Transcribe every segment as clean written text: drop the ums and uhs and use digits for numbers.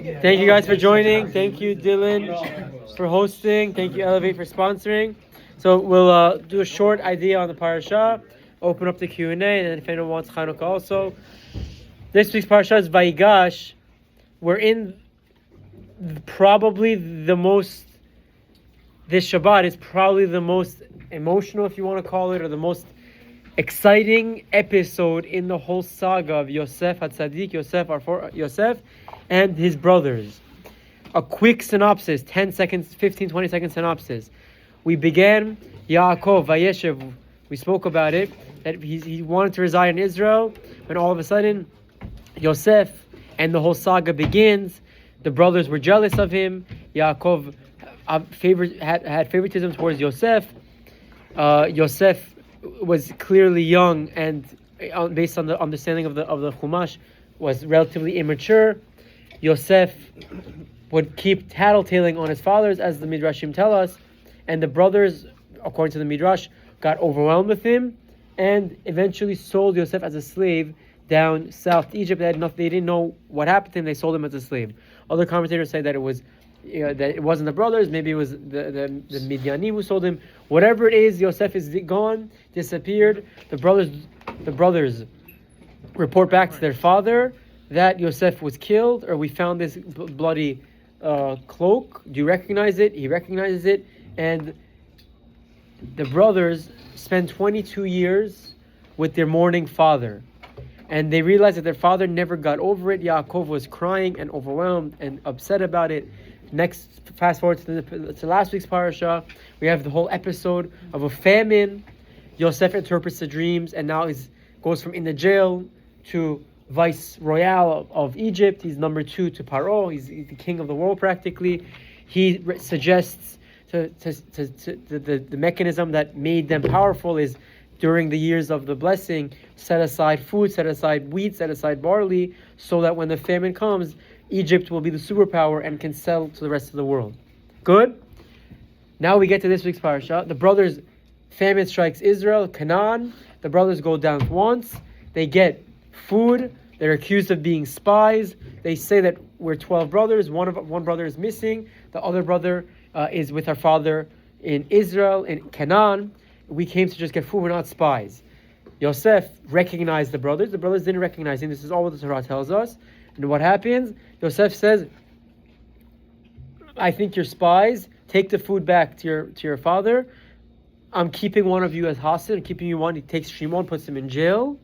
Thank you guys for joining. Thank you, Dylan, for hosting. Thank you, Elevate, for sponsoring. So we'll do a short idea on the parasha, open up the Q&A, and then if anyone wants Chanukah also. This week's parasha is Vayigash. We're in probably the most, this Shabbat is probably the most emotional, if you want to call it, or the most exciting episode in the whole saga of Yosef HaTzadik, Yosef and his brothers. A quick synopsis, 10 seconds, 15, 20 second synopsis. We began Yaakov, Vayeshev, we spoke about it, that he wanted to reside in Israel, and all of a sudden, Yosef and the whole saga begins. The brothers were jealous of him. Yaakov had favoritism towards Yosef. Yosef was clearly young and, based on the understanding of the Chumash, was relatively immature. Yosef would keep tattletaling on his fathers, as the Midrashim tell us, and the brothers, according to the Midrash, got overwhelmed with him and eventually sold Yosef as a slave down south to Egypt. They didn't know what happened to him. They sold him as a slave. Other commentators say that it was that it wasn't the brothers, maybe it was the Midyanim who sold him. Whatever it is, Yosef is gone, disappeared. The brothers report back to their father that Yosef was killed, or we found this bloody cloak. Do you recognize it? He recognizes it, and the brothers spend 22 years with their mourning father, and they realized that their father never got over it. Yaakov was crying and overwhelmed and upset about it. Next, fast forward to last week's parasha, we have the whole episode of a famine. Yosef interprets the dreams, and now he goes from in the jail to vice royal of Egypt. He's number 2 to Paro. He's the king of the world practically. He suggests the mechanism that made them powerful is, during the years of the blessing, set aside food, set aside wheat, set aside barley, so that when the famine comes, Egypt will be the superpower and can sell to the rest of the world. Good? Now we get to this week's parasha. The brothers, famine strikes Israel, Canaan. The brothers go down once. They get food. They're accused of being spies. They say that we're 12 brothers. One brother is missing. The other brother is with our father in Israel, in Canaan. We came to just get food. We're not spies. Yosef recognized the brothers. The brothers didn't recognize him. This is all what the Torah tells us. And what happens? Yosef says, I think you're spies. Take the food back to your father. I'm keeping one of you as hostage. I'm keeping you one. He takes Shimon, puts him in jail.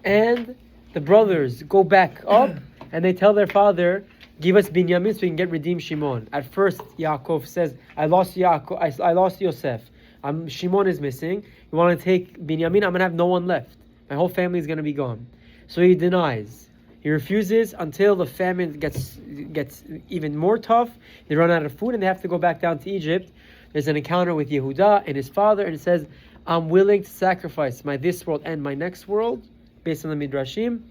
And the brothers go back up and they tell their father, give us Binyamin so we can get redeemed Shimon. At first, Yaakov says, I lost Yosef. Shimon is missing. You want to take Binyamin? I'm going to have no one left. My whole family is going to be gone. So he denies. He refuses until the famine gets even more tough. They run out of food and they have to go back down to Egypt. There's an encounter with Yehuda and his father, and it says, I'm willing to sacrifice my this world and my next world, based on the Midrashim.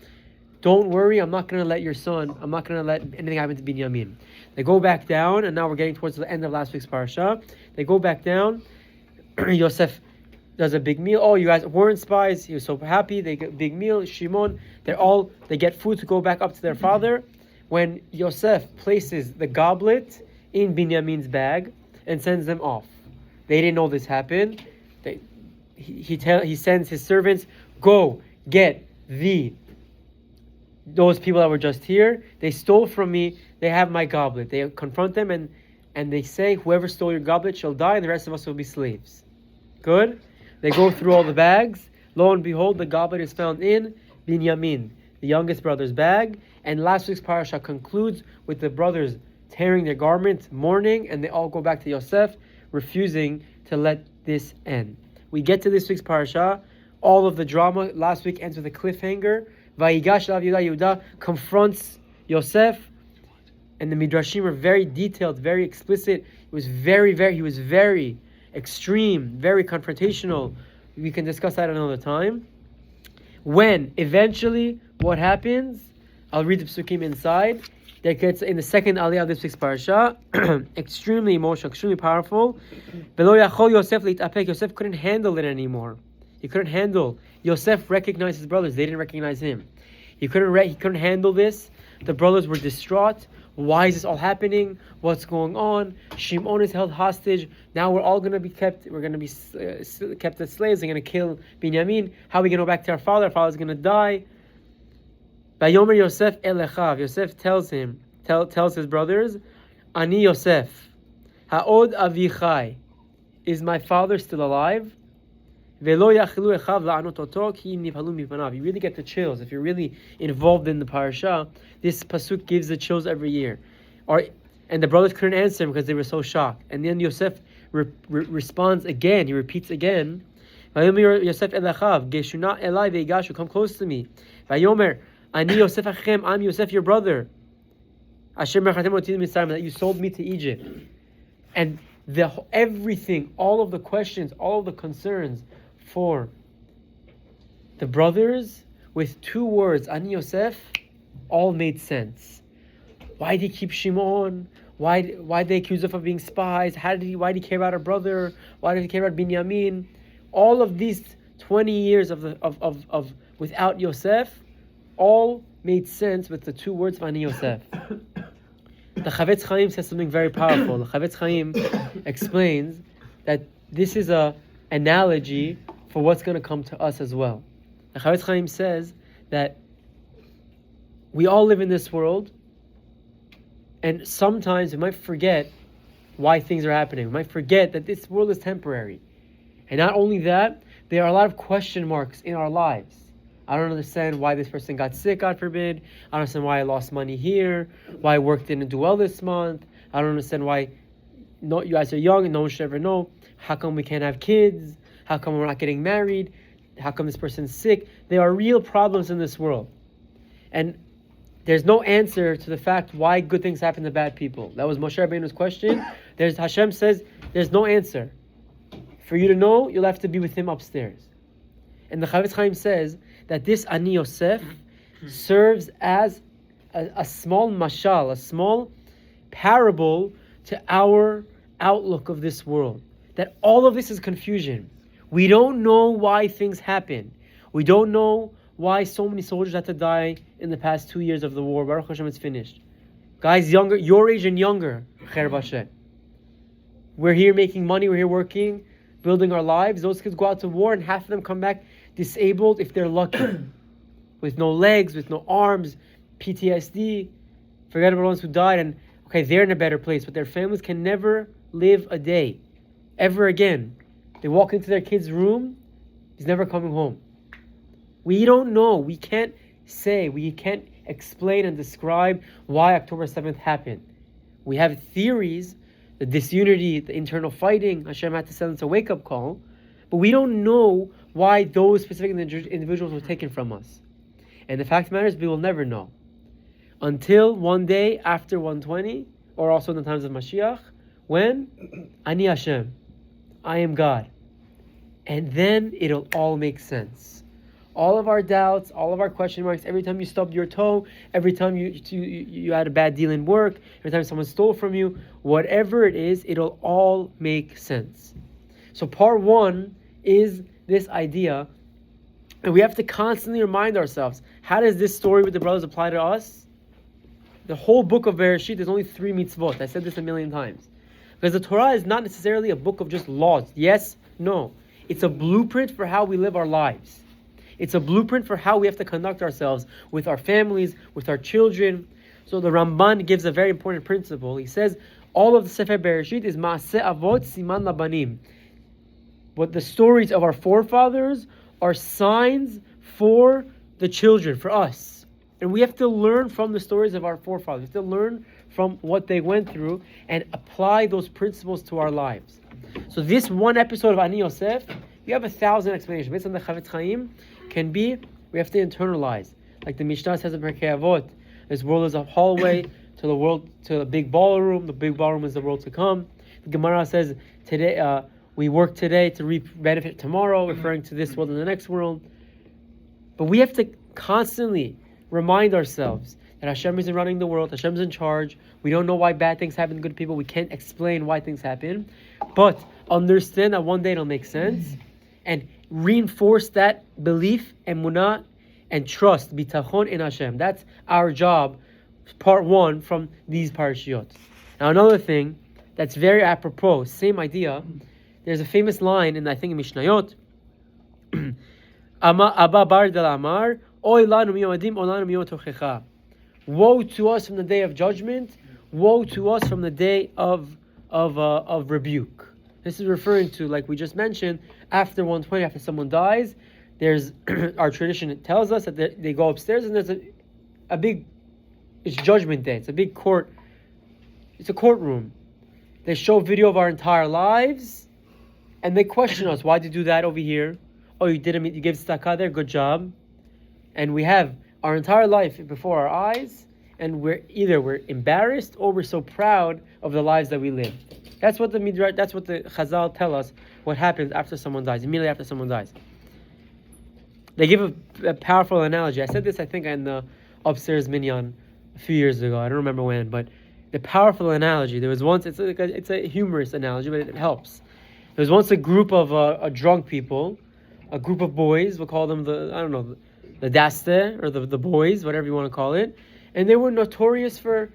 Don't worry, I'm not going to let anything happen to Binyamin. They go back down, and now we're getting towards the end of last week's parasha. They go back down. Yosef does a big meal. Oh, you guys weren't spies. He was so happy. They get a big meal. Shimon, they get food to go back up to their father. When Yosef places the goblet in Binyamin's bag and sends them off, they didn't know this happened. He sends his servants, go get those people that were just here. They stole from me. They have my goblet. They confront them and they say, whoever stole your goblet shall die, and the rest of us will be slaves. Good? They go through all the bags. Lo and behold, the goblet is found in Binyamin, the youngest brother's bag. And last week's parasha concludes with the brothers tearing their garments, mourning, and they all go back to Yosef, refusing to let this end. We get to this week's parasha. All of the drama last week ends with a cliffhanger. Vayigash Yehuda confronts Yosef, and the Midrashim are very detailed, very explicit. He was very extreme, very confrontational. We can discuss that another time. When eventually, what happens? I'll read the psukim inside. That gets in the second aliyah of this week's parasha. Extremely emotional, extremely powerful. Yosef couldn't handle it anymore. He couldn't handle. Yosef recognized his brothers. They didn't recognize him. He couldn't handle this. The brothers were distraught. Why is this all happening? What's going on? Shimon is held hostage. Now we're all going to be kept. We're going to be kept as slaves. They're going to kill Binyamin. How are we going to go back to our father? Our father's going to die. Vayomer Yosef el Echav. Yosef tells his brothers, Ani Yosef, ha'od avichai. Is my father still alive? You really get the chills. If you're really involved in the parasha, this pasuk gives the chills every year. And the brothers couldn't answer him because they were so shocked. And then Yosef responds again. He repeats again. Yosef elachav, Geshuna elai veigashu, come close to me. Vayomer, Ani Yosef achem, I'm Yosef your brother. Asher mechatem oti mitzrayim, that you sold me to Egypt. And everything, all of the questions, all of the concerns for the brothers with 2 words, Ani Yosef, all made sense. Why did he keep Shimon? Why did they accuse him of being spies? Why did he care about our brother? Why did he care about Binyamin? All of these 20 years of without Yosef, all made sense with the 2 words of Ani Yosef. The Chavetz Chaim says something very powerful. The Chavetz Chaim explains that this is an analogy for what's going to come to us as well. The Chavetz Chaim says that we all live in this world, and sometimes we might forget why things are happening. We might forget that this world is temporary. And not only that, there are a lot of question marks in our lives. I don't understand why this person got sick, God forbid. I don't understand why I lost money here, why work didn't do well this month. I don't understand why you guys are young and no one should ever know. How come we can't have kids? How come we're not getting married? How come this person's sick? There are real problems in this world. And there's no answer to the fact why good things happen to bad people. That was Moshe Rabbeinu's question. Hashem says there's no answer. For you to know, you'll have to be with him upstairs. And the Chavetz Chaim says that this Ani Yosef serves as a small mashal, a small parable to our outlook of this world. That all of this is confusion. We don't know why things happen. We don't know why so many soldiers had to die in the past 2 years of the war. Baruch Hashem, it's finished. Guys younger, your age and younger, Cher Vashem. We're here making money, we're here working, building our lives. Those kids go out to war and half of them come back disabled if they're lucky. With no legs, with no arms, PTSD. Forget about the ones who died, and okay, they're in a better place, but their families can never live a day ever again. They walk into their kid's room, he's never coming home. We don't know. We can't say, we can't explain and describe why October 7th happened. We have theories, the disunity, the internal fighting. Hashem had to send us a wake-up call, but we don't know why those specific individuals were taken from us. And the fact of the matter is, we will never know. Until one day after 120, or also in the times of Mashiach, when? Ani Hashem. I am God. And then it'll all make sense. All of our doubts, all of our question marks, every time you stubbed your toe, every time you had a bad deal in work, every time someone stole from you, whatever it is, it'll all make sense. So part 1 is this idea, and we have to constantly remind ourselves, how does this story with the brothers apply to us? The whole book of Bereshit, there's only 3 mitzvot. I said this a million times. Because the Torah is not necessarily a book of just laws. Yes, no. It's a blueprint for how we live our lives. It's a blueprint for how we have to conduct ourselves with our families, with our children. So the Ramban gives a very important principle. He says, all of the Sefer Bereshit is Maaseh Avot Siman Labanim. What the stories of our forefathers are signs for the children, for us. And we have to learn from the stories of our forefathers. We have to learn from what they went through and apply those principles to our lives. So this one episode of Ani Yosef, you have 1,000 explanations. Based on the Chavetz Chaim, can be, we have to internalize. Like the Mishnah says in Pirkei Avot, this world is a hallway to the world, to the big ballroom. The big ballroom is the world to come. The Gemara says, today we work today to reap benefit tomorrow, referring to this world and the next world. But we have to constantly remind ourselves that Hashem isn't running the world. Hashem's in charge. We don't know why bad things happen to good people. We can't explain why things happen. But understand that one day it'll make sense. And reinforce that belief, emunah, and trust, bitachon in Hashem. That's our job part 1 from these parashiyot. Now another thing that's very apropos, same idea. There's a famous line in, I think, in Mishnayot. Abba bar del Amar, Oy lanu miyomadim, olanu miyotochecha. Woe to us from the day of judgment. Woe to us from the day of rebuke. This is referring to, like we just mentioned, after 120, after someone dies, there's our tradition tells us that they go upstairs and there's a big, it's judgment day. It's a big court. It's a courtroom. They show video of our entire lives, and they question us. Why did you do that over here? Oh, you didn't. You gave tzedakah there. Good job. And we have our entire life before our eyes, and we're embarrassed or we're so proud of the lives that we live. That's what the Midrash, that's what the Chazal tell us. What happens after someone dies? Immediately after someone dies, they give a powerful analogy. I said this, I think, in the upstairs minyan a few years ago. I don't remember when, but the powerful analogy. There was once. It's a humorous analogy, but it helps. There was once a group of drunk people, a group of boys. We'll call them the daste, or the boys, whatever you want to call it. And they were notorious for,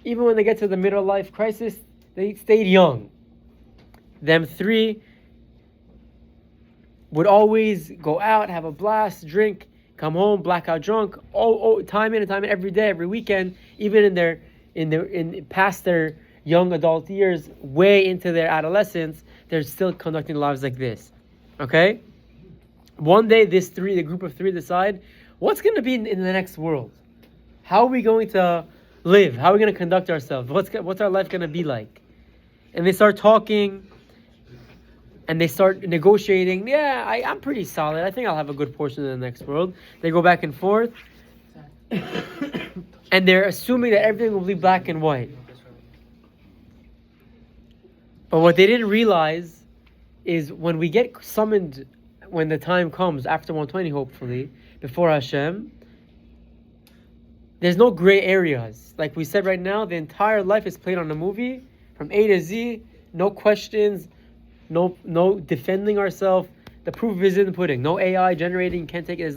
even when they get to the middle life crisis, they stayed young. Them three would always go out, have a blast, drink, come home, blackout drunk, time in and time in, every day, every weekend, even in past their young adult years, way into their adolescence, they're still conducting lives like this. Okay? One day, the group of three decide, what's going to be in the next world? How are we going to live? How are we going to conduct ourselves? What's our life going to be like? And they start talking, and they start negotiating. Yeah, I'm pretty solid. I think I'll have a good portion in the next world. They go back and forth, and they're assuming that everything will be black and white. But what they didn't realize is when we get summoned, when the time comes, after 120 hopefully, before Hashem, there's no gray areas. Like we said right now, the entire life is played on a movie, from A to Z, no questions, no defending ourselves. The proof is in the pudding. No AI generating, can't take it. There's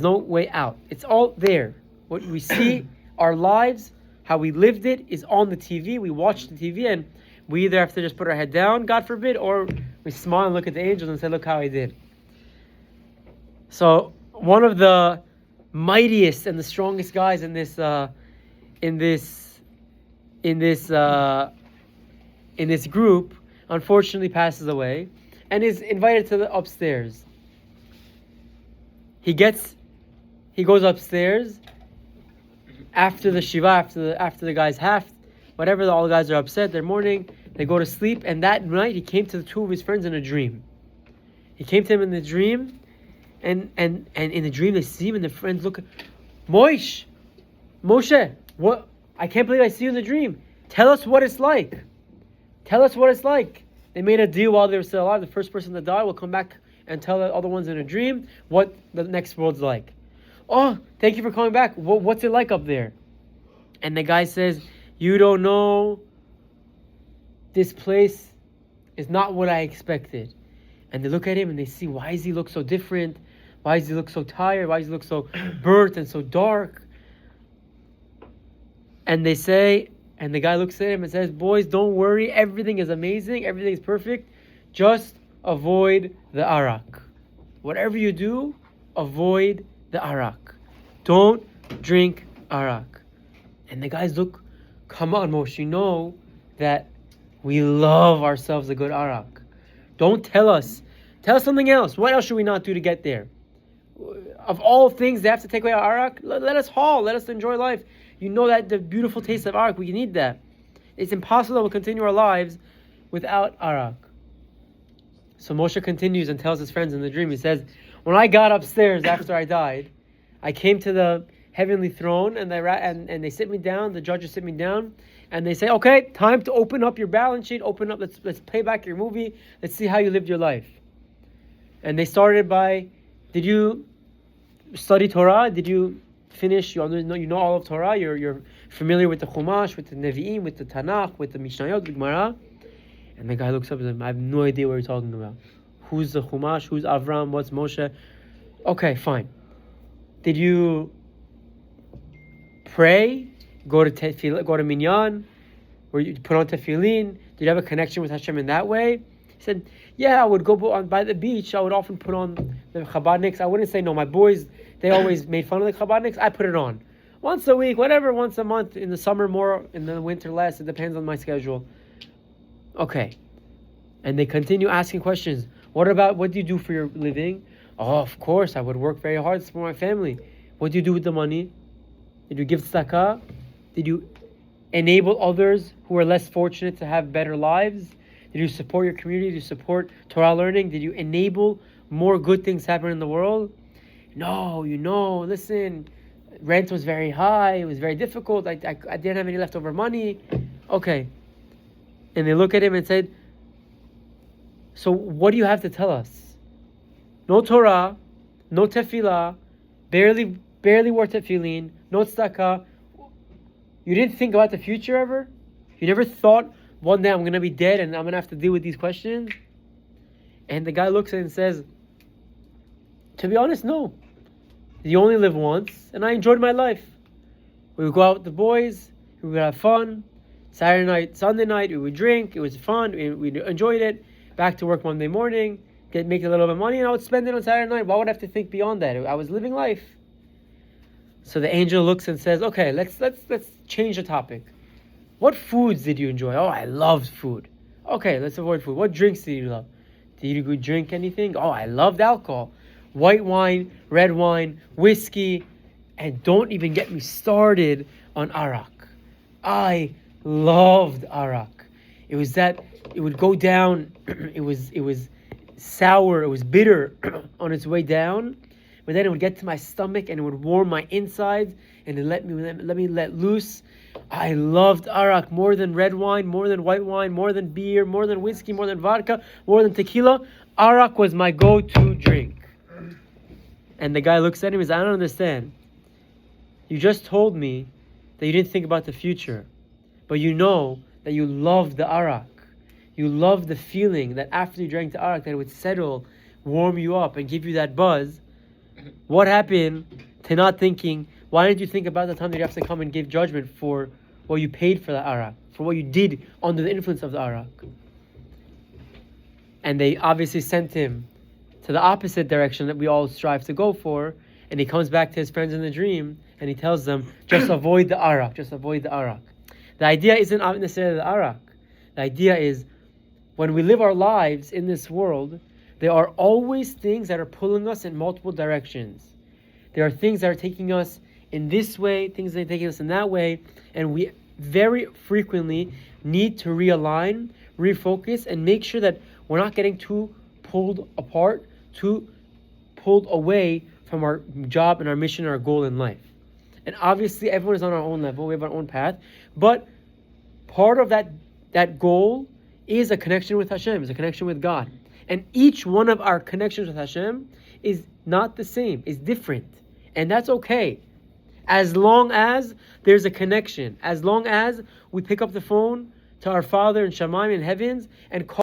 no way out. It's all there. What we see, our lives, how we lived it, is on the TV. We watch the TV, and we either have to just put our head down, God forbid, or we smile and look at the angels and say, look how I did. So one of the mightiest and the strongest guys in this group unfortunately passes away and is invited to the upstairs. He goes upstairs after the shiva, after the guys whatever, all the guys are upset, they're mourning, they go to sleep, and that night he came to the two of his friends in a dream. He came to him in the dream, and in the dream they see him, and the friends look, Moshe, what? I can't believe I see you in the dream. Tell us what it's like. Tell us what it's like. They made a deal while they were still alive. The first person to die will come back and tell the other ones in a dream what the next world's like. Oh, thank you for coming back. What's it like up there? And the guy says, you don't know. This place is not what I expected. And they look at him and they see, why does he look so different? Why does he look so tired? Why does he look so burnt and so dark? And they say, and the guy looks at him and says, boys, don't worry. Everything is amazing. Everything is perfect. Just avoid the arak. Whatever you do, avoid the arak. Don't drink arak. And the guys look, come on, Moshe, you know that we love ourselves a good arak. Don't tell us. Tell us something else. What else should we not do to get there? Of all things, they have to take away our arak. Let us haul. Let us enjoy life. You know that the beautiful taste of arak, we need that. It's impossible that we'll continue our lives without arak. So Moshe continues and tells his friends in the dream, he says, when I got upstairs after I died, I came to the heavenly throne, and they sit me down, the judges sit me down, and they say, okay, time to open up your balance sheet, let's pay back your movie, let's see how you lived your life. And they started by, did you study Torah? Did you finish, you know all of Torah, you're familiar with the Chumash, with the Nevi'im, with the Tanakh, with the Mishnayot, with Gemara? And the guy looks up and says, I have no idea what you're talking about. Who's the Chumash? Who's Avram? What's Moshe? Okay, fine. Did you pray? go to minyan, where you put on tefillin? Did you have a connection with Hashem in that way? He said, yeah, I would go by the beach. I would often put on the Chabadniks. I wouldn't say no. My boys, they always made fun of the Chabadniks. I put it on once a week, whatever, once a month. In the summer more, in the winter less. It depends on my schedule. Okay. And they continue asking questions. What do you do for your living? Oh, of course, I would work very hard for my family. What do you do with the money? Did you give tzedakah? Did you enable others who are less fortunate to have better lives? Did you support your community? Did you support Torah learning? Did you enable more good things happen in the world? No, listen, rent was very high. It was very difficult. I didn't have any leftover money. Okay. And they look at him and said, so what do you have to tell us? No Torah, no tefillah, barely wore tefillin, no tzedakah. You didn't think about the future ever? You never thought one day I'm going to be dead and I'm going to have to deal with these questions? And the guy looks at it and says, to be honest, no. You only live once, and I enjoyed my life. We would go out with the boys, we would have fun. Saturday night, Sunday night, we would drink, it was fun, we enjoyed it. Back to work Monday morning, make a little bit of money, and I would spend it on Saturday night. Why would I have to think beyond that? I was living life. So the angel looks and says, okay, let's change the topic. What foods did you enjoy? Oh, I loved food. Okay, let's avoid food. What drinks did you love? Did you drink anything? Oh, I loved alcohol. White wine, red wine, whiskey, and don't even get me started on arak. I loved arak. It would go down, it was sour, it was bitter on its way down, but then it would get to my stomach and it would warm my insides and it let me let loose. I loved arak more than red wine, more than white wine, more than beer, more than whiskey, more than vodka, more than tequila. Arak was my go-to drink. And the guy looks at him and says, I don't understand. You just told me that you didn't think about the future, but you know that you loved the arak. You loved the feeling that after you drank the arak, that it would settle, warm you up, and give you that buzz. What happened to not thinking? Why didn't you think about the time that you have to come and give judgment for what you paid for the arak, for what you did under the influence of the arak? And they obviously sent him to the opposite direction that we all strive to go for. And he comes back to his friends in the dream and he tells them, just avoid the arak, just avoid the arak. The idea isn't necessarily the arak. The idea is when we live our lives in this world, there are always things that are pulling us in multiple directions. There are things that are taking us in this way, things that are taking us in that way, and we very frequently need to realign, refocus, and make sure that we're not getting too pulled apart, too pulled away from our job and our mission and our goal in life. And obviously everyone is on our own level, we have our own path, but part of that goal is a connection with Hashem, is a connection with God. And each one of our connections with Hashem is not the same, is different. And that's okay. As long as there's a connection, as long as we pick up the phone to our Father in Shamayim in heavens and call